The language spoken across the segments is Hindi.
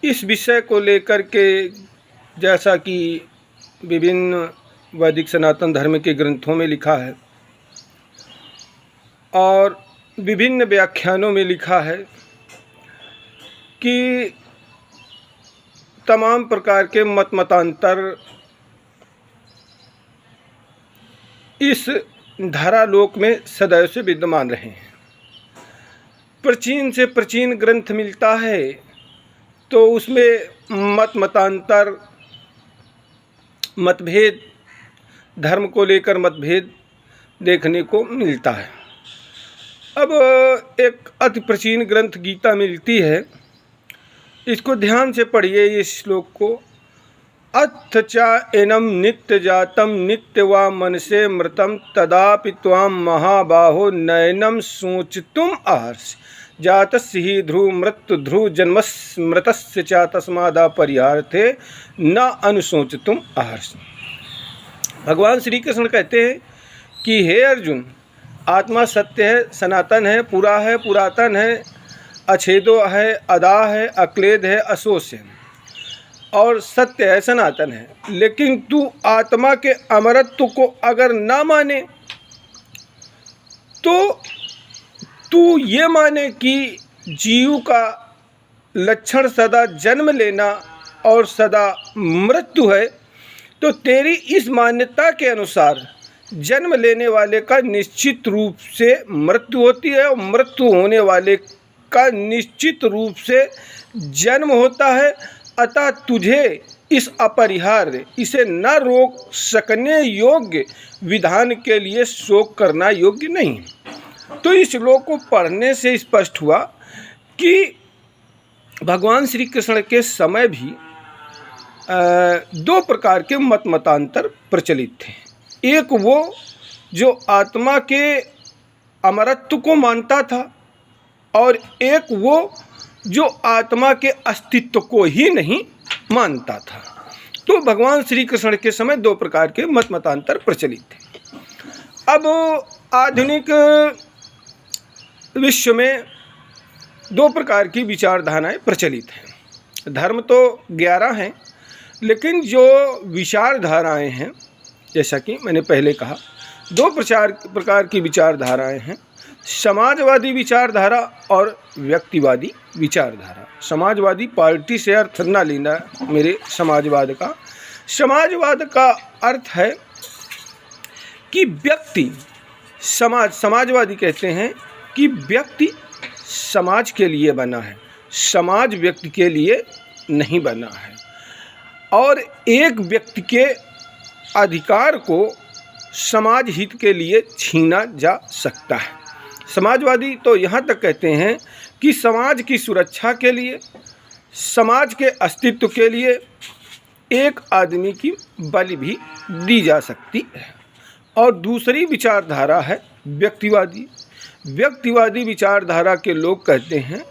इस विषय को लेकर के जैसा कि विभिन्न वैदिक सनातन धर्म के ग्रंथों में लिखा है और विभिन्न व्याख्यानों में लिखा है कि तमाम प्रकार के मतांतर इस धरालोक में सदैव से विद्यमान रहे हैं। प्राचीन से प्राचीन ग्रंथ मिलता है तो उसमें मतांतर, मतभेद, धर्म को लेकर मतभेद देखने को मिलता है। अब एक अति प्राचीन ग्रंथ गीता मिलती है, इसको ध्यान से पढ़िए इस श्लोक को। अथ चा एनम नित्य जातम नित्य वा मनसे मृतम तदापि त्वाम महाबाहो नयनम सोचतुम आहर्ष जातस्य हि ध्रुव मृत्यु ध्रुव जन्मस्मृतस्य च तस्मादा परिहार्थे न अनुशोचतुम आहर्ष। भगवान श्री कृष्ण कहते हैं कि हे अर्जुन, आत्मा सत्य है, सनातन है, पूरा है, पुरातन है, अछेदो है, अदा है, अक्लेद है, अशोष है और सत्य है, सनातन है। लेकिन तू आत्मा के अमरत्व को अगर ना माने तो तू ये माने कि जीव का लक्षण सदा जन्म लेना और सदा मृत्यु है, तो तेरी इस मान्यता के अनुसार जन्म लेने वाले का निश्चित रूप से मृत्यु होती है और मृत्यु होने वाले का निश्चित रूप से जन्म होता है। अतः तुझे इस अपरिहार्य, इसे न रोक सकने योग्य विधान के लिए शोक करना योग्य नहीं। तो इस श्लोक को पढ़ने से स्पष्ट हुआ कि भगवान श्री कृष्ण के समय भी दो प्रकार के मतांतर प्रचलित थे। एक वो जो आत्मा के अमरत्व को मानता था और एक वो जो आत्मा के अस्तित्व को ही नहीं मानता था। तो भगवान श्री कृष्ण के समय दो प्रकार के मतांतर प्रचलित थे। अब आधुनिक विश्व में दो प्रकार की विचारधाराएं प्रचलित हैं। धर्म तो 11 हैं, लेकिन जो विचारधाराएं हैं, जैसा कि मैंने पहले कहा, दो प्रकार की विचारधाराएं हैं, समाजवादी विचारधारा और व्यक्तिवादी विचारधारा। समाजवादी पार्टी से अर्थ न लेना मेरे समाजवाद का। समाजवाद का अर्थ है कि व्यक्ति समाजवादी कहते हैं कि व्यक्ति समाज के लिए बना है, समाज व्यक्ति के लिए नहीं बना है और एक व्यक्ति के अधिकार को समाज हित के लिए छीना जा सकता है। समाजवादी तो यहाँ तक कहते हैं कि समाज की सुरक्षा के लिए, समाज के अस्तित्व के लिए एक आदमी की बलि भी दी जा सकती है। और दूसरी विचारधारा है व्यक्तिवादी। व्यक्तिवादी विचारधारा के लोग कहते हैं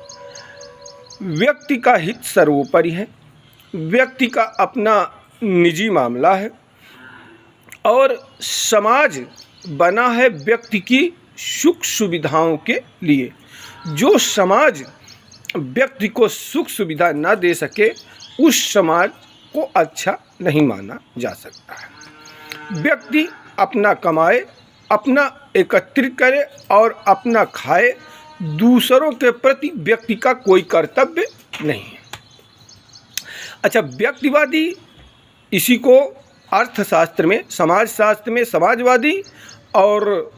व्यक्ति का हित सर्वोपरि है, व्यक्ति का अपना निजी मामला है और समाज बना है व्यक्ति की सुख सुविधाओं के लिए। जो समाज व्यक्ति को सुख सुविधा न दे सके, उस समाज को अच्छा नहीं माना जा सकता है। व्यक्ति अपना कमाए, अपना एकत्रित करे और अपना खाए, दूसरों के प्रति व्यक्ति का कोई कर्तव्य नहीं है। अच्छा, व्यक्तिवादी, इसी को अर्थशास्त्र में, समाजशास्त्र में समाजवादी और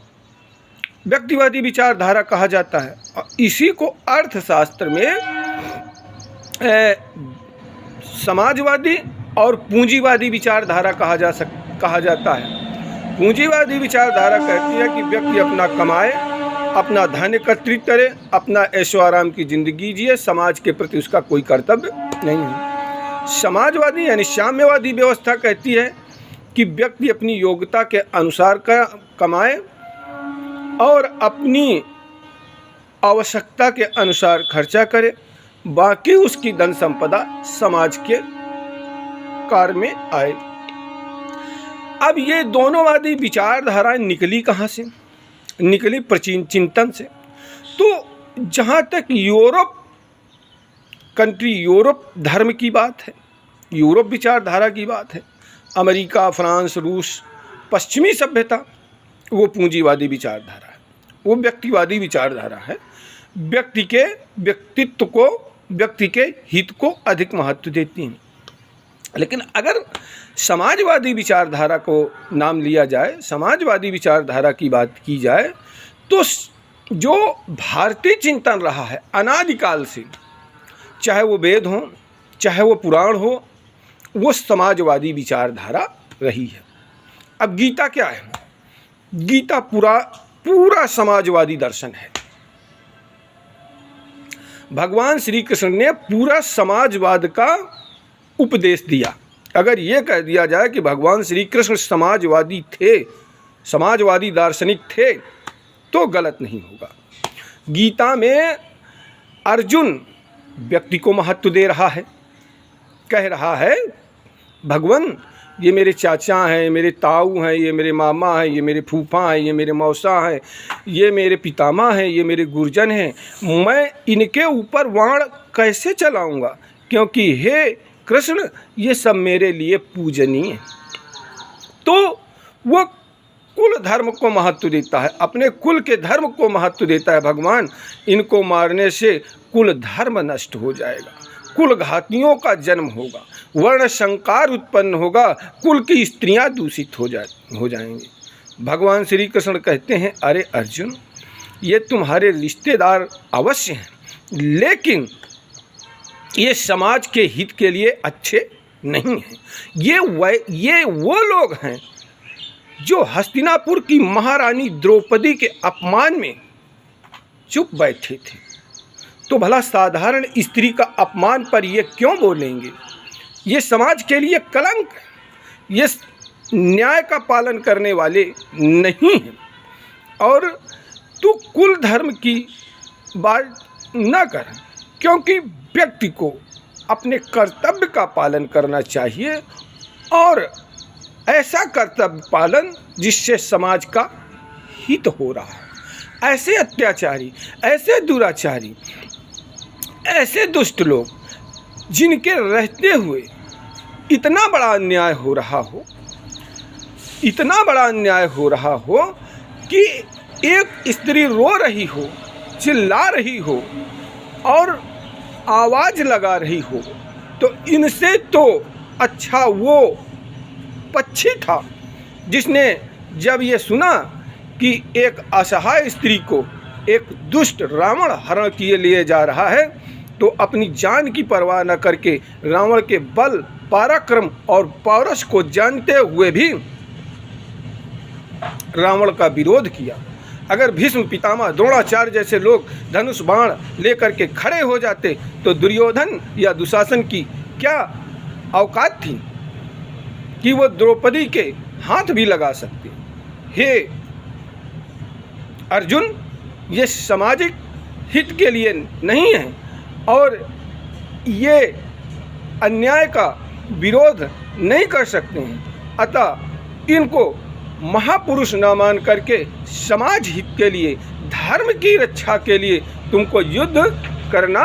व्यक्तिवादी विचारधारा कहा जाता है। और इसी को अर्थशास्त्र में समाजवादी और पूंजीवादी विचारधारा कहा जाता है। पूंजीवादी विचारधारा कहती है कि व्यक्ति अपना कमाए, अपना धन एकत्रित करे, अपना ऐशो आराम की जिंदगी जिए, समाज के प्रति उसका कोई कर्तव्य नहीं है। समाजवादी यानी साम्यवादी व्यवस्था कहती है कि व्यक्ति अपनी योग्यता के अनुसार कमाए और अपनी आवश्यकता के अनुसार खर्चा करे, बाकी उसकी धन संपदा समाज के कार्य में आए। अब ये दोनोंवादी विचारधाराएं निकली कहाँ से? निकली प्राचीन चिंतन से। तो जहाँ तक यूरोप कंट्री यूरोप धर्म की बात है, यूरोप विचारधारा की बात है। अमेरिका, फ्रांस, रूस, पश्चिमी सभ्यता वो पूंजीवादी विचारधारा है, वो व्यक्तिवादी विचारधारा है। व्यक्ति के व्यक्तित्व को, व्यक्ति के हित को अधिक महत्व देती हैं। लेकिन अगर समाजवादी विचारधारा को नाम लिया जाए, समाजवादी विचारधारा की बात की जाए, तो जो भारतीय चिंतन रहा है अनादिकाल से, चाहे वो वेद हो, चाहे वो पुराण हो, वो समाजवादी विचारधारा रही है। अब गीता क्या है? गीता पूरा समाजवादी दर्शन है। भगवान श्री कृष्ण ने पूरा समाजवाद का उपदेश दिया। अगर ये कह दिया जाए कि भगवान श्री कृष्ण समाजवादी थे, समाजवादी दार्शनिक थे, तो गलत नहीं होगा। गीता में अर्जुन व्यक्ति को महत्व दे रहा है, कह रहा है भगवान ये मेरे चाचा हैं, मेरे ताऊ हैं, ये मेरे मामा हैं, ये मेरे फूफा हैं, ये मेरे मौसा हैं, ये मेरे पितामह हैं, ये मेरे गुरुजन हैं, मैं इनके ऊपर वाण कैसे चलाऊंगा, क्योंकि हे कृष्ण ये सब मेरे लिए पूजनीय है। तो वो कुल धर्म को महत्व देता है, अपने कुल के धर्म को महत्व देता है। भगवान इनको मारने से कुल धर्म नष्ट हो जाएगा, कुल घातियों का जन्म होगा, वर्ण संकार उत्पन्न होगा, कुल की स्त्रियां दूषित हो जाएंगी। भगवान श्री कृष्ण कहते हैं, अरे अर्जुन ये तुम्हारे रिश्तेदार अवश्य हैं, लेकिन ये समाज के हित के लिए अच्छे नहीं हैं। ये वो लोग हैं जो हस्तिनापुर की महारानी द्रौपदी के अपमान में चुप बैठे थे, तो भला साधारण स्त्री का अपमान पर ये क्यों बोलेंगे? ये समाज के लिए कलंक है, ये न्याय का पालन करने वाले नहीं हैं। और तू कुल धर्म की बात न कर, क्योंकि व्यक्ति को अपने कर्तव्य का पालन करना चाहिए, और ऐसा कर्तव्य पालन जिससे समाज का हित हो रहा है। ऐसे अत्याचारी, ऐसे दुराचारी, ऐसे दुष्ट लोग जिनके रहते हुए इतना बड़ा अन्याय हो रहा हो, इतना बड़ा अन्याय हो रहा हो कि एक स्त्री रो रही हो, चिल्ला रही हो और आवाज़ लगा रही हो, तो इनसे तो अच्छा वो पक्षी था जिसने जब ये सुना कि एक असहाय स्त्री को एक दुष्ट रावण हरण किए लिए जा रहा है, तो अपनी जान की परवाह न करके रावण के बल, पराक्रम और पौरुष को जानते हुए भी रावण का विरोध किया। अगर भीष्म पितामह, द्रोणाचार्य जैसे लोग धनुष बाण लेकर के खड़े हो जाते तो दुर्योधन या दुशासन की क्या औकात थी कि वो द्रौपदी के हाथ भी लगा सकते। हे अर्जुन, ये सामाजिक हित के लिए नहीं है और ये अन्याय का विरोध नहीं कर सकते हैं, अतः इनको महापुरुष न मान करके समाज हित के लिए, धर्म की रक्षा के लिए तुमको युद्ध करना